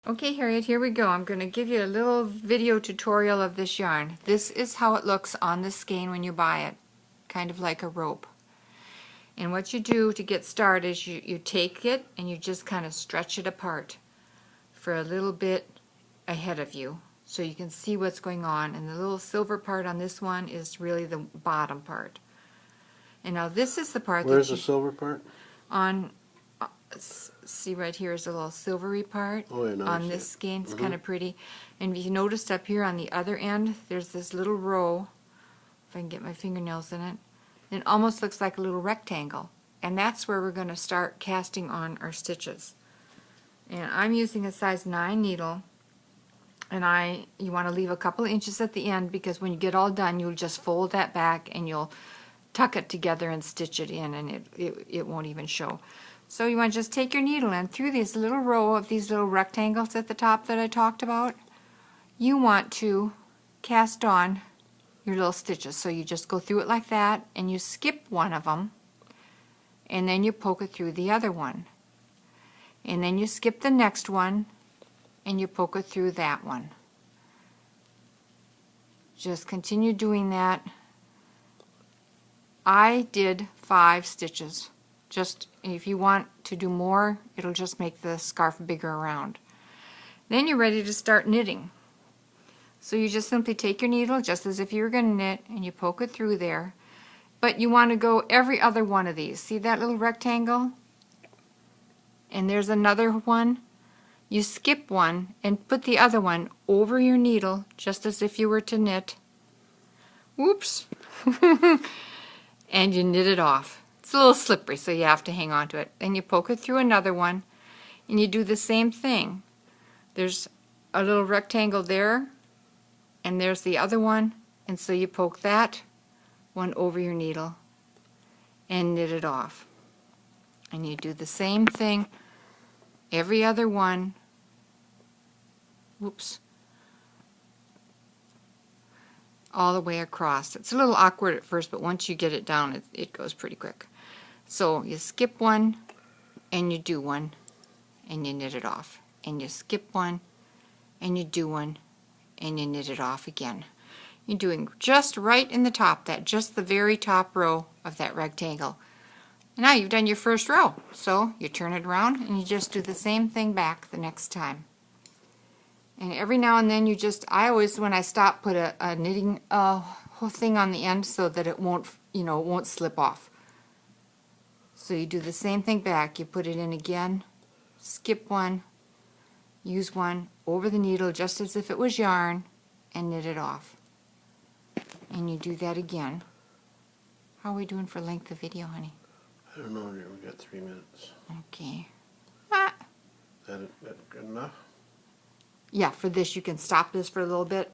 Okay, Harriet, here we go. I'm going to give you a little video tutorial of this yarn. This is how it looks on the skein when you buy it, kind of like a rope. And what you do to get started is you take it and you just kind of stretch it apart for a little bit ahead of you so you can see what's going on. And the little silver part on this one is really the bottom part. And now this is the part Where's the silver part? On see right here is a little silvery part on this skein. It's kind of pretty. And if you noticed up here on the other end, there's this little row, if I can get my fingernails in it, it almost looks like a little rectangle. And that's where we're going to start casting on our stitches. And I'm using a size 9 needle, and you want to leave a couple of inches at the end, because when you get all done you'll just fold that back and you'll tuck it together and stitch it in, and it won't even show. So you want to just take your needle, and through this little row of these little rectangles at the top that I talked about, you want to cast on your little stitches. So you just go through it like that, and you skip one of them, and then you poke it through the other one. And then you skip the next one, and you poke it through that one. Just continue doing that. I did 5 stitches. Just if you want to do more, it'll just make the scarf bigger around. Then you're ready to start knitting. So you just simply take your needle, just as if you were going to knit, and you poke it through there. But you want to go every other one of these. See that little rectangle? And there's another one. You skip one and put the other one over your needle, just as if you were to knit. Whoops! And you knit it off. It's a little slippery, so you have to hang on to it. Then you poke it through another one, and you do the same thing. There's a little rectangle there, and there's the other one, and so you poke that one over your needle and knit it off. And you do the same thing every other one. Whoops. All the way across. It's a little awkward at first, but once you get it down, it goes pretty quick. So you skip one, and you do one, and you knit it off. And you skip one, and you do one, and you knit it off again. You're doing just right in the top, just the very top row of that rectangle. Now you've done your first row. So you turn it around, and you just do the same thing back the next time. And every now and then I always, when I stop, put a knitting whole thing on the end so that it won't, it won't slip off. So you do the same thing back. You put it in again, skip one, use one over the needle just as if it was yarn, and knit it off. And you do that again. How are we doing for length of video, honey? I don't know, we got 3 minutes. Okay. Is that good enough? Yeah, for this you can stop this for a little bit.